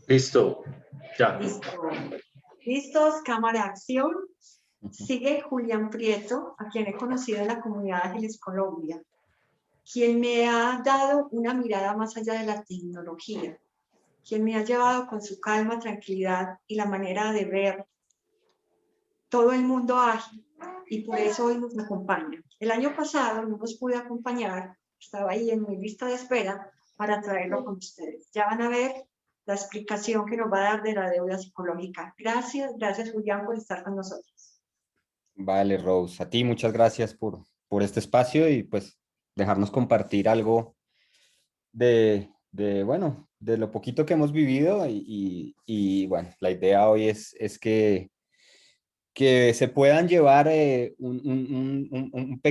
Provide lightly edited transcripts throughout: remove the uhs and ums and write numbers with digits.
Listo, ya. Listo. ¿Listos? Cámara, acción. Sigue Julián Prieto, a quien he conocido en la comunidad de Ángeles Colombia, quien me ha dado una mirada más allá de la tecnología, quien me ha llevado con su calma, tranquilidad y la manera de ver todo el mundo ágil, y por eso hoy nos acompaña. El año pasado no nos pude acompañar, estaba ahí en mi lista de espera para traerlo con ustedes. Ya van a ver la explicación que nos va a dar de la deuda psicológica. Gracias, gracias Julián por estar con nosotros. Vale, Rose, a ti muchas gracias por este espacio y pues dejarnos compartir algo bueno, de lo poquito que hemos vivido y, bueno, la idea hoy es que se puedan llevar una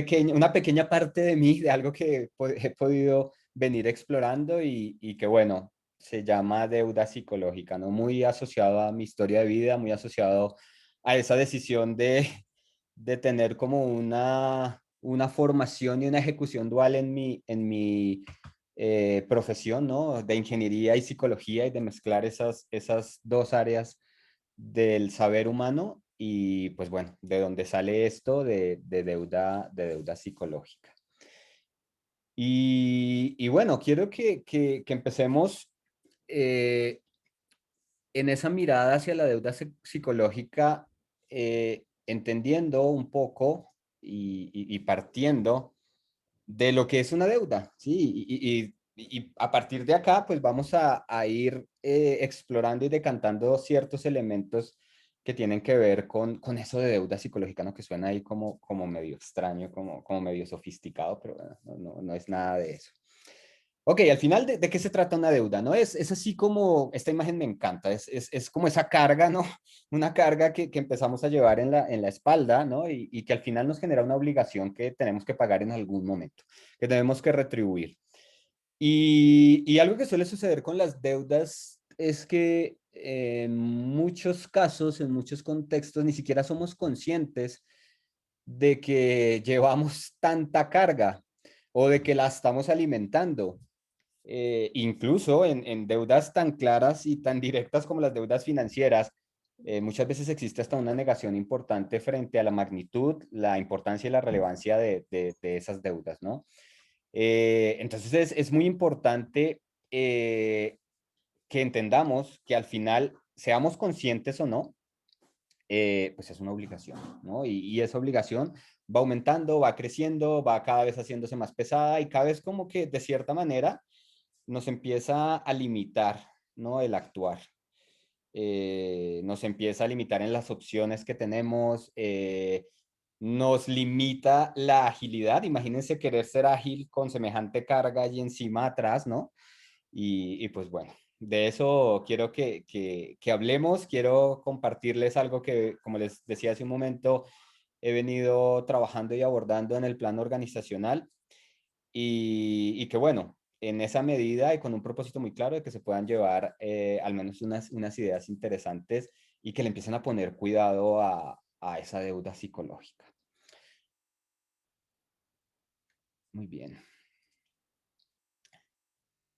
pequeña parte de mí, de algo que he podido venir explorando y que, bueno, se llama deuda psicológica, ¿no? Muy asociado a mi historia de vida, muy asociado a esa decisión de tener como una formación y una ejecución dual en mi profesión, ¿no? De ingeniería y psicología y de mezclar esas dos áreas del saber humano y pues bueno, de dónde sale esto de deuda psicológica. Y bueno, quiero que empecemos eh, en esa mirada hacia la deuda psicológica, entendiendo un poco y partiendo de lo que es una deuda, ¿sí? Y a partir de acá, pues vamos a ir explorando y decantando ciertos elementos que tienen que ver con eso de deuda psicológica, ¿no? Que suena ahí como medio extraño, como medio sofisticado, pero bueno, no es nada de eso. Ok, al final, ¿de qué se trata una deuda? ¿No? Es así como, esta imagen me encanta, es como esa carga, ¿no? Una carga que empezamos a llevar en la espalda, ¿no? Y que al final nos genera una obligación que tenemos que pagar en algún momento, que tenemos que retribuir. Y algo que suele suceder con las deudas es que en muchos casos, en muchos contextos, ni siquiera somos conscientes de que llevamos tanta carga o de que la estamos alimentando. Incluso en deudas tan claras y tan directas como las deudas financieras, muchas veces existe hasta una negación importante frente a la magnitud, la importancia y la relevancia de esas deudas, ¿no? Entonces es muy importante que entendamos que al final, seamos conscientes o no, pues es una obligación, ¿no? Y esa obligación va aumentando, va creciendo, va cada vez haciéndose más pesada y cada vez como que de cierta manera nos empieza a limitar, ¿no? El actuar. Nos empieza a limitar en las opciones que tenemos, nos limita la agilidad. Imagínense querer ser ágil con semejante carga y encima atrás, ¿no? Y pues bueno, de eso quiero que hablemos, quiero compartirles algo que, como les decía hace un momento, he venido trabajando y abordando en el plano organizacional y que bueno, en esa medida y con un propósito muy claro de que se puedan llevar al menos unas ideas interesantes y que le empiecen a poner cuidado a esa deuda psicológica. Muy bien.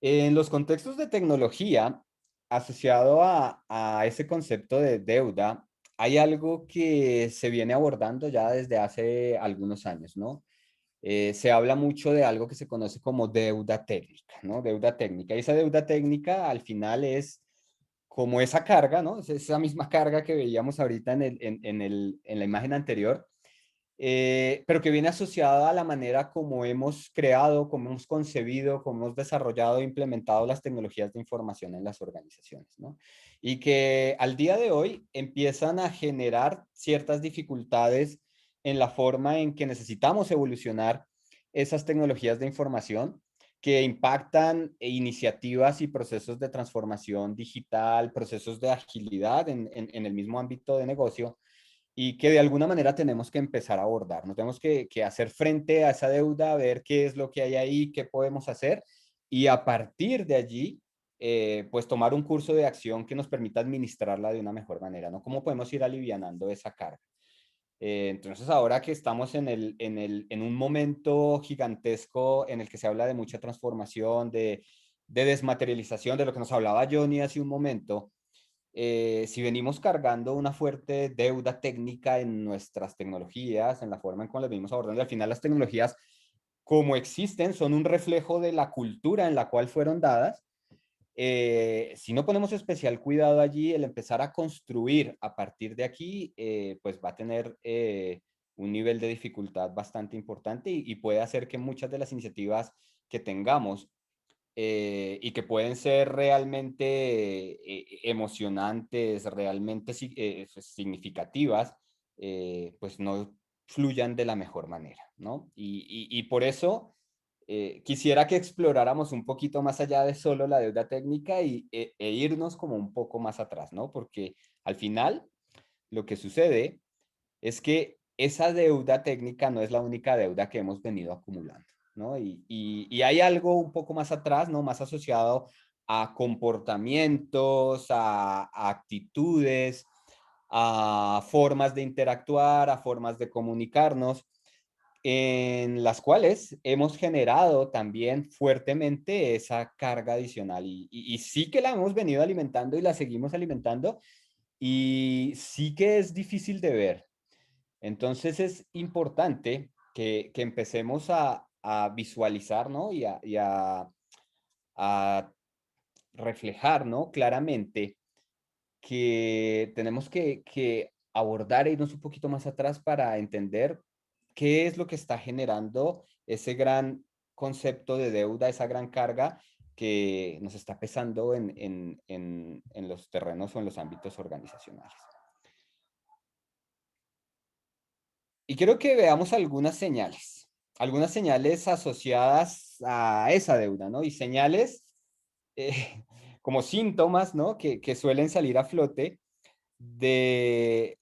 En los contextos de tecnología, asociado a ese concepto de deuda, hay algo que se viene abordando ya desde hace algunos años, ¿no? Se habla mucho de algo que se conoce como deuda técnica, ¿no? Deuda técnica. Y esa deuda técnica al final es como esa carga, ¿no? Es esa misma carga que veíamos ahorita en la imagen anterior, pero que viene asociada a la manera como hemos creado, como hemos concebido, como hemos desarrollado e implementado las tecnologías de información en las organizaciones, ¿no? Y que al día de hoy empiezan a generar ciertas dificultades en la forma en que necesitamos evolucionar esas tecnologías de información que impactan iniciativas y procesos de transformación digital, procesos de agilidad en el mismo ámbito de negocio y que de alguna manera tenemos que empezar a abordar. No tenemos que hacer frente a esa deuda, ver qué es lo que hay ahí, qué podemos hacer y a partir de allí, pues tomar un curso de acción que nos permita administrarla de una mejor manera, ¿no? ¿Cómo podemos ir alivianando esa carga? Entonces, ahora que estamos en un momento gigantesco en el que se habla de mucha transformación, de desmaterialización, de lo que nos hablaba Johnny hace un momento, si venimos cargando una fuerte deuda técnica en nuestras tecnologías, en la forma en cómo las venimos abordando, al final las tecnologías como existen son un reflejo de la cultura en la cual fueron dadas. Si no ponemos especial cuidado allí, el empezar a construir a partir de aquí, pues va a tener un nivel de dificultad bastante importante y puede hacer que muchas de las iniciativas que tengamos y que pueden ser realmente emocionantes, realmente significativas, pues no fluyan de la mejor manera, ¿no? Y por eso quisiera que exploráramos un poquito más allá de solo la deuda técnica e irnos como un poco más atrás, ¿no? Porque al final lo que sucede es que esa deuda técnica no es la única deuda que hemos venido acumulando, ¿no? Y hay algo un poco más atrás, ¿no? Más asociado a comportamientos, a actitudes, a formas de interactuar, a formas de comunicarnos, en las cuales hemos generado también fuertemente esa carga adicional y sí que la hemos venido alimentando y la seguimos alimentando y sí que es difícil de ver. Entonces es importante que empecemos a visualizar, ¿no? A reflejar, ¿no? Claramente que tenemos que abordar e irnos un poquito más atrás para entender qué es lo que está generando ese gran concepto de deuda, esa gran carga que nos está pesando en los terrenos o en los ámbitos organizacionales. Y quiero que veamos algunas señales asociadas a esa deuda, ¿no? Y señales como síntomas, ¿no? Que suelen salir a flote de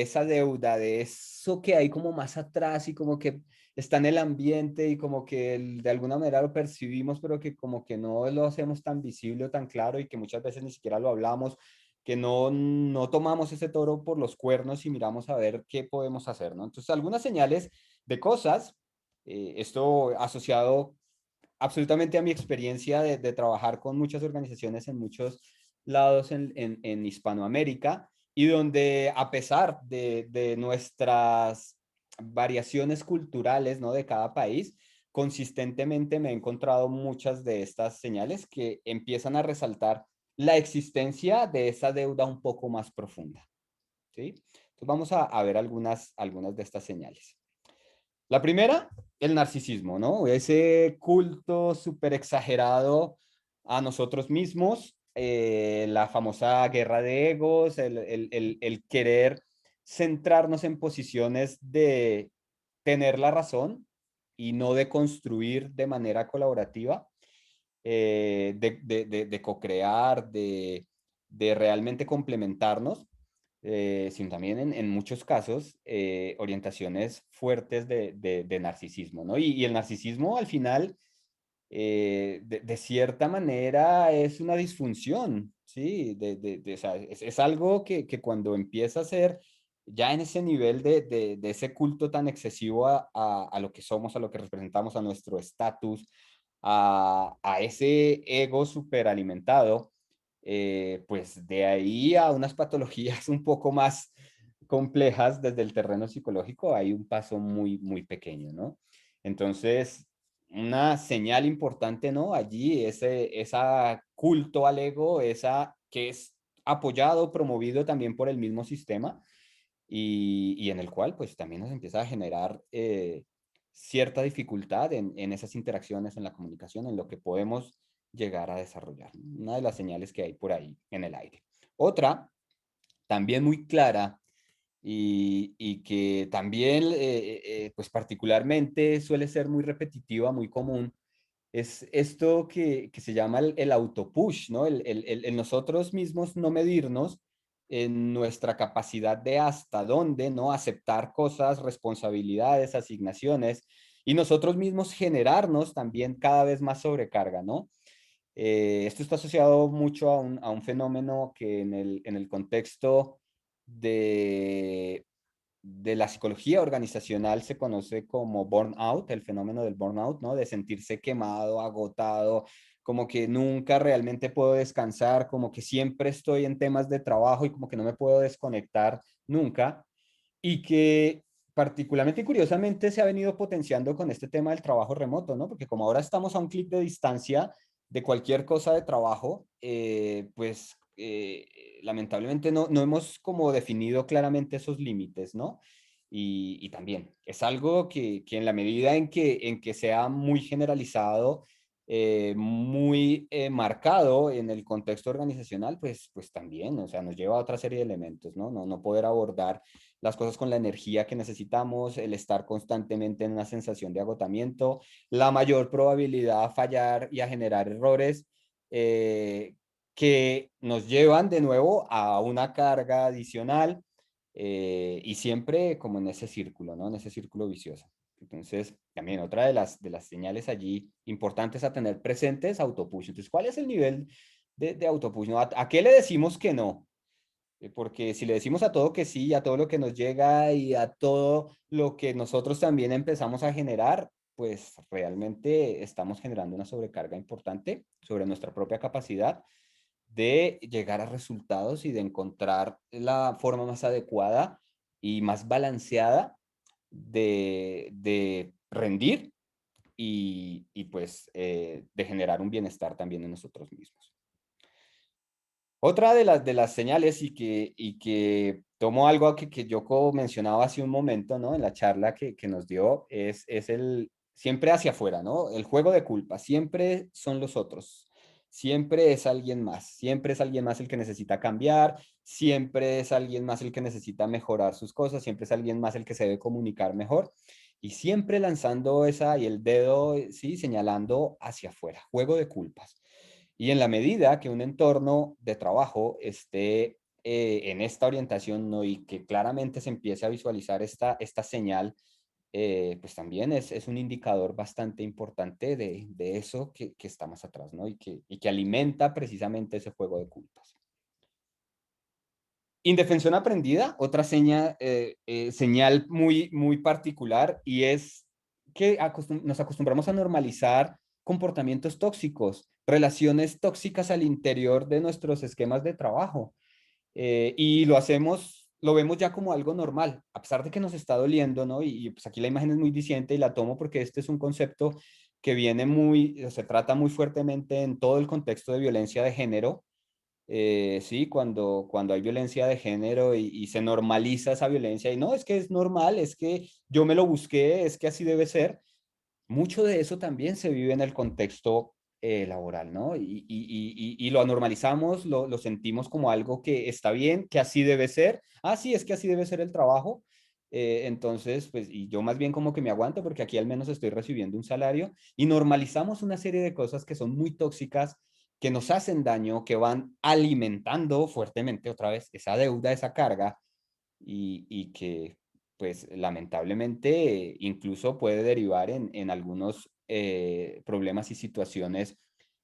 esa deuda, de eso que hay como más atrás y como que está en el ambiente y como que de alguna manera lo percibimos, pero que como que no lo hacemos tan visible o tan claro y que muchas veces ni siquiera lo hablamos, que no tomamos ese toro por los cuernos y miramos a ver qué podemos hacer, ¿no? Entonces, algunas señales de cosas, esto asociado absolutamente a mi experiencia de trabajar con muchas organizaciones en muchos lados en Hispanoamérica y donde a pesar de nuestras variaciones culturales, ¿no? De cada país, consistentemente me he encontrado muchas de estas señales que empiezan a resaltar la existencia de esa deuda un poco más profunda, ¿sí? Entonces vamos a ver algunas de estas señales. La primera, el narcisismo, ¿no? Ese culto súper exagerado a nosotros mismos, la famosa guerra de egos, el querer centrarnos en posiciones de tener la razón y no de construir de manera colaborativa, de co-crear, de realmente complementarnos, sino también en muchos casos orientaciones fuertes de narcisismo, ¿no? Y el narcisismo al final, de cierta manera, es una disfunción, ¿sí? O sea, es algo que cuando empieza a ser ya en ese nivel de ese culto tan excesivo a lo que somos, a lo que representamos, a nuestro estatus, a ese ego superalimentado, pues de ahí a unas patologías un poco más complejas desde el terreno psicológico hay un paso muy, muy pequeño, ¿no? Entonces, una señal importante, ¿no? Allí, esa culto al ego, esa que es apoyado, promovido también por el mismo sistema y en el cual pues también nos empieza a generar cierta dificultad en esas interacciones, en la comunicación, en lo que podemos llegar a desarrollar. Una de las señales que hay por ahí en el aire. Otra, también muy clara y que también, pues particularmente suele ser muy repetitiva, muy común, es esto que se llama el autopush, ¿no? El nosotros mismos no medirnos en nuestra capacidad de hasta dónde, ¿no? Aceptar cosas, responsabilidades, asignaciones y nosotros mismos generarnos también cada vez más sobrecarga, ¿no? Esto está asociado mucho a un fenómeno que en el contexto de, de la psicología organizacional se conoce como burnout, el fenómeno del burnout, ¿no? De sentirse quemado, agotado, como que nunca realmente puedo descansar, como que siempre estoy en temas de trabajo y como que no me puedo desconectar nunca, y que particularmente y curiosamente se ha venido potenciando con este tema del trabajo remoto, ¿no? Porque como ahora estamos a un clic de distancia de cualquier cosa de trabajo, pues lamentablemente no hemos como definido claramente esos límites, ¿no? Y también es algo que en la medida en que sea muy generalizado, muy marcado en el contexto organizacional, pues también, o sea, nos lleva a otra serie de elementos, ¿no? No poder abordar las cosas con la energía que necesitamos, el estar constantemente en una sensación de agotamiento, la mayor probabilidad a fallar y a generar errores que nos llevan de nuevo a una carga adicional y siempre como en ese círculo, ¿no? En ese círculo vicioso. Entonces, también otra de las señales allí importantes a tener presentes es autopush. Entonces, ¿cuál es el nivel de autopush? ¿No? ¿A qué le decimos que no? Porque si le decimos a todo que sí, a todo lo que nos llega y a todo lo que nosotros también empezamos a generar, pues realmente estamos generando una sobrecarga importante sobre nuestra propia capacidad de llegar a resultados y de encontrar la forma más adecuada y más balanceada de rendir y pues de generar un bienestar también en nosotros mismos. Otra de las señales y que tomo algo que Yoko mencionaba hace un momento, ¿no? En la charla que nos dio, es el siempre hacia afuera, ¿no? El juego de culpa, siempre son los otros, siempre es alguien más el que necesita cambiar, siempre es alguien más el que necesita mejorar sus cosas, siempre es alguien más el que se debe comunicar mejor y siempre lanzando esa y el dedo, sí, señalando hacia afuera, juego de culpas. Y en la medida que un entorno de trabajo esté en esta orientación, ¿no? Y que claramente se empiece a visualizar esta señal, pues también es un indicador bastante importante de eso que está más atrás, ¿no? Y que alimenta precisamente ese juego de culpas. Indefensión aprendida, otra señal muy particular, y es que nos acostumbramos a normalizar comportamientos tóxicos, relaciones tóxicas al interior de nuestros esquemas de trabajo. Y lo vemos ya como algo normal, a pesar de que nos está doliendo, ¿no? Pues aquí la imagen es muy diciente y la tomo porque este es un concepto que se trata muy fuertemente en todo el contexto de violencia de género. Sí, cuando hay violencia de género y se normaliza esa violencia y no, es que es normal, es que yo me lo busqué, es que así debe ser. Mucho de eso también se vive en el contexto laboral, ¿no? Y lo normalizamos, lo sentimos como algo que está bien, que así debe ser. Ah, sí, es que así debe ser el trabajo. Entonces, pues, y yo más bien como que me aguanto porque aquí al menos estoy recibiendo un salario y normalizamos una serie de cosas que son muy tóxicas, que nos hacen daño, que van alimentando fuertemente otra vez esa deuda, esa carga y que pues lamentablemente incluso puede derivar en algunos problemas y situaciones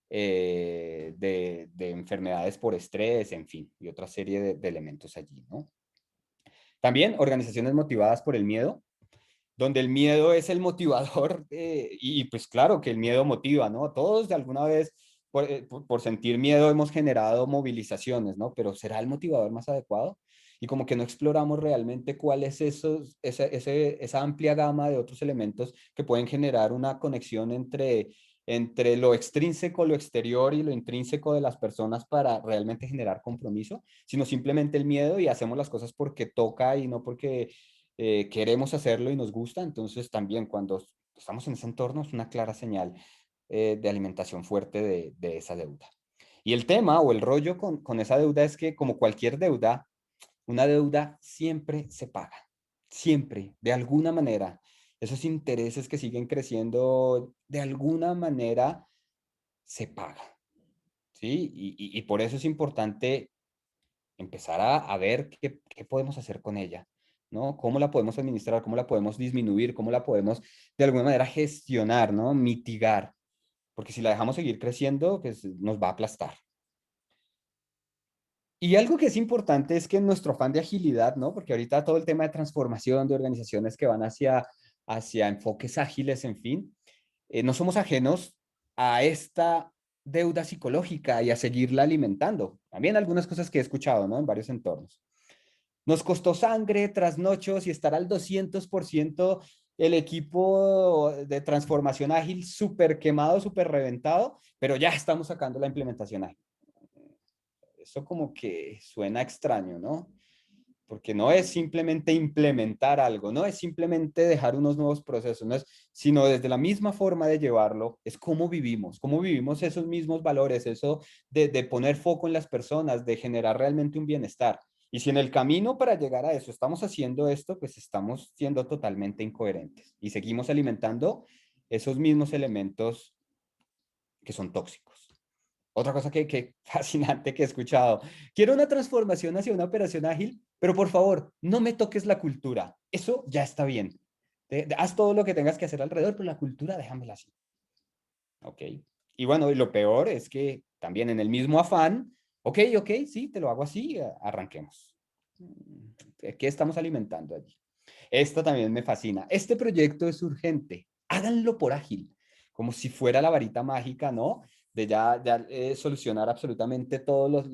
de enfermedades por estrés, en fin, y otra serie de elementos allí, ¿no? También organizaciones motivadas por el miedo, donde el miedo es el motivador y pues claro que el miedo motiva, ¿no? Todos de alguna vez por sentir miedo hemos generado movilizaciones, ¿no? Pero ¿será el motivador más adecuado? Y como que no exploramos realmente cuál es esa amplia gama de otros elementos que pueden generar una conexión entre lo extrínseco, lo exterior y lo intrínseco de las personas para realmente generar compromiso, sino simplemente el miedo y hacemos las cosas porque toca y no porque queremos hacerlo y nos gusta. Entonces también cuando estamos en ese entorno es una clara señal de alimentación fuerte de esa deuda. Y el tema o el rollo con esa deuda es que como cualquier deuda, una deuda siempre se paga, siempre, de alguna manera. Esos intereses que siguen creciendo, de alguna manera se pagan, ¿sí? Y por eso es importante empezar a ver qué podemos hacer con ella, ¿no? ¿Cómo la podemos administrar? ¿Cómo la podemos disminuir? ¿Cómo la podemos de alguna manera gestionar, ¿no? Mitigar. Porque si la dejamos seguir creciendo, pues nos va a aplastar. Y algo que es importante es que en nuestro afán de agilidad, ¿no? Porque ahorita todo el tema de transformación de organizaciones que van hacia enfoques ágiles, en fin, no somos ajenos a esta deuda psicológica y a seguirla alimentando. También algunas cosas que he escuchado, ¿no? En varios entornos. Nos costó sangre, trasnochos y estar al 200% el equipo de transformación ágil súper quemado, súper reventado, pero ya estamos sacando la implementación ágil. Eso como que suena extraño, ¿no? Porque no es simplemente implementar algo, no es simplemente dejar unos nuevos procesos, no es, sino desde la misma forma de llevarlo, es cómo vivimos esos mismos valores, eso de poner foco en las personas, de generar realmente un bienestar. Y si en el camino para llegar a eso estamos haciendo esto, pues estamos siendo totalmente incoherentes y seguimos alimentando esos mismos elementos que son tóxicos. Otra cosa que fascinante que he escuchado. Quiero una transformación hacia una operación ágil, pero por favor, no me toques la cultura. Eso ya está bien. Haz todo lo que tengas que hacer alrededor, pero la cultura déjamela así. ¿Ok? Y bueno, y lo peor es que también en el mismo afán, ok, sí, te lo hago así, arranquemos. ¿Qué estamos alimentando allí? Esto también me fascina. Este proyecto es urgente. Háganlo por ágil, como si fuera la varita mágica, ¿no? De ya solucionar absolutamente todas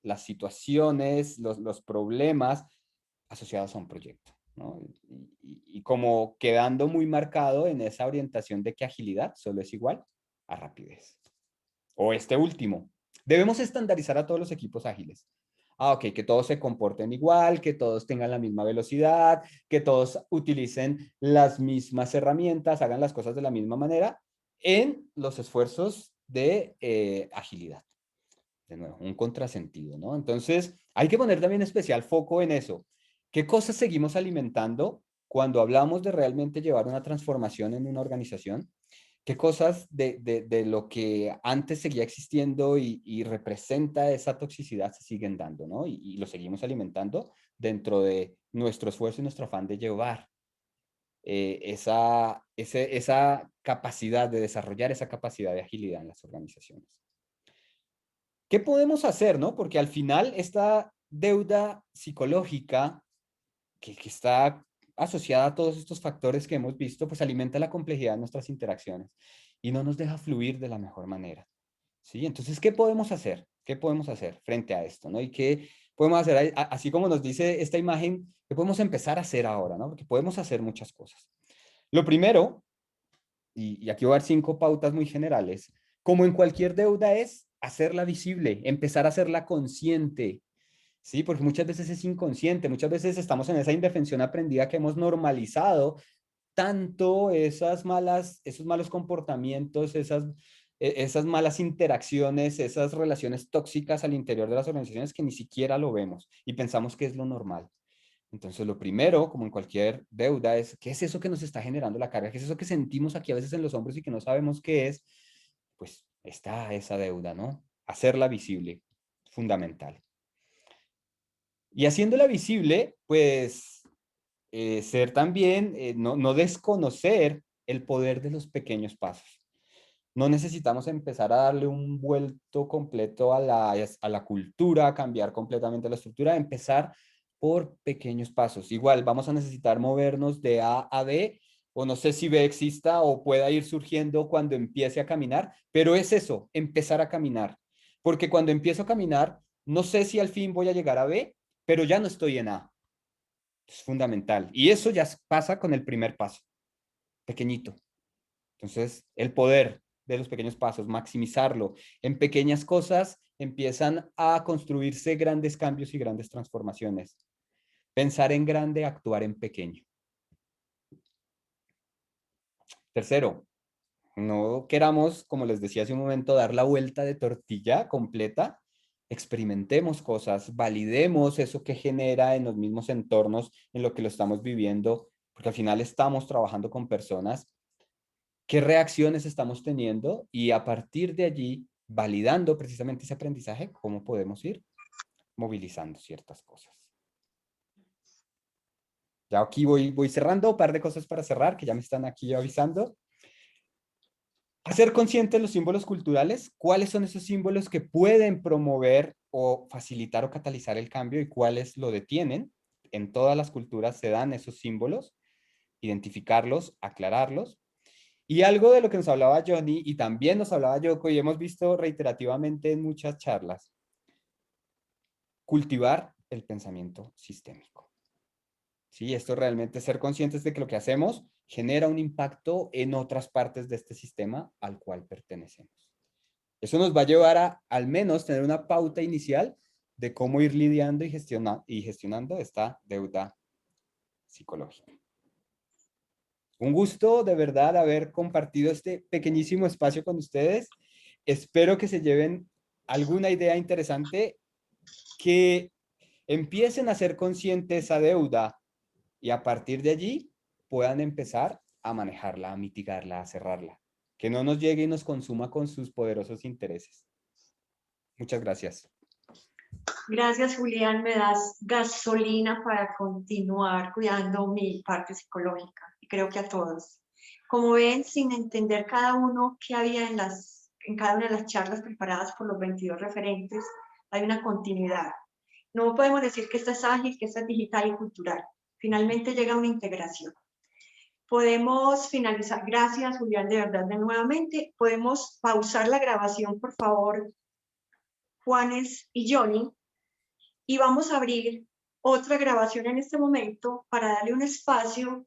las situaciones, los problemas asociados a un proyecto, ¿no? Y como quedando muy marcado en esa orientación de que agilidad solo es igual a rapidez. O este último, debemos estandarizar a todos los equipos ágiles. Ah, ok, que todos se comporten igual, que todos tengan la misma velocidad, que todos utilicen las mismas herramientas, hagan las cosas de la misma manera en los esfuerzos de agilidad. De nuevo, un contrasentido, ¿no? Entonces, hay que poner también especial foco en eso. ¿Qué cosas seguimos alimentando cuando hablamos de realmente llevar una transformación en una organización? ¿Qué cosas de lo que antes seguía existiendo y representa esa toxicidad se siguen dando, ¿no? Y lo seguimos alimentando dentro de nuestro esfuerzo y nuestro afán de llevar esa capacidad de desarrollar esa capacidad de agilidad en las organizaciones. ¿Qué podemos hacer, no? Porque al final esta deuda psicológica que está asociada a todos estos factores que hemos visto, pues alimenta la complejidad de nuestras interacciones y no nos deja fluir de la mejor manera. ¿Sí? Entonces, ¿qué podemos hacer? ¿Qué podemos hacer frente a esto? ¿No? ¿Y qué podemos hacer? Así como nos dice esta imagen, ¿qué podemos empezar a hacer ahora? ¿No? Porque podemos hacer muchas cosas. Lo primero, y aquí voy a dar 5 pautas muy generales, como en cualquier deuda es hacerla visible, empezar a hacerla consciente, ¿sí? Porque muchas veces es inconsciente, muchas veces estamos en esa indefensión aprendida que hemos normalizado tanto esos malos comportamientos, esas malas interacciones, esas relaciones tóxicas al interior de las organizaciones que ni siquiera lo vemos y pensamos que es lo normal. Entonces, lo primero, como en cualquier deuda, es ¿qué es eso que nos está generando la carga? ¿Qué es eso que sentimos aquí a veces en los hombros y que no sabemos qué es? Pues está esa deuda, ¿no? Hacerla visible, fundamental. Y haciéndola visible, pues ser también, no desconocer el poder de los pequeños pasos. No necesitamos empezar a darle un vuelto completo a la cultura, a cambiar completamente la estructura, empezar por pequeños pasos. Igual vamos a necesitar movernos de A a B, o no sé si B exista o pueda ir surgiendo cuando empiece a caminar, pero es eso, empezar a caminar. Porque cuando empiezo a caminar, no sé si al fin voy a llegar a B, pero ya no estoy en A. Es fundamental. Y eso ya pasa con el primer paso, pequeñito. Entonces, el poder de los pequeños pasos, maximizarlo en pequeñas cosas, empiezan a construirse grandes cambios y grandes transformaciones. Pensar en grande, actuar en pequeño. Tercero, no queramos, como les decía hace un momento, dar la vuelta de tortilla completa. Experimentemos cosas, validemos eso que genera en los mismos entornos en lo que lo estamos viviendo, porque al final estamos trabajando con personas. ¿Qué reacciones estamos teniendo? Y a partir de allí, validando precisamente ese aprendizaje, cómo podemos ir movilizando ciertas cosas. Ya aquí voy cerrando, un par de cosas para cerrar, que ya me están aquí avisando. Hacer conscientes los símbolos culturales, cuáles son esos símbolos que pueden promover o facilitar o catalizar el cambio y cuáles lo detienen. En todas las culturas se dan esos símbolos, identificarlos, aclararlos. Y algo de lo que nos hablaba Johnny y también nos hablaba Yoko y hemos visto reiterativamente en muchas charlas, cultivar el pensamiento sistémico. Sí, esto realmente ser conscientes de que lo que hacemos genera un impacto en otras partes de este sistema al cual pertenecemos. Eso nos va a llevar a al menos tener una pauta inicial de cómo ir lidiando y gestionando esta deuda psicológica. Un gusto de verdad haber compartido este pequeñísimo espacio con ustedes. Espero que se lleven alguna idea interesante, que empiecen a ser conscientes esa deuda y a partir de allí puedan empezar a manejarla, a mitigarla, a cerrarla. Que no nos llegue y nos consuma con sus poderosos intereses. Muchas gracias. Gracias, Julián. Me das gasolina para continuar cuidando mi parte psicológica. Y creo que a todos. Como ven, sin entender cada uno qué había en cada una de las charlas preparadas por los 22 referentes, hay una continuidad. No podemos decir que esta es ágil, que esta es digital y cultural. Finalmente llega una integración. Podemos finalizar. Gracias, Julián, de verdad, de nuevamente. Podemos pausar la grabación, por favor, Juanes y Johnny. Y vamos a abrir otra grabación en este momento para darle un espacio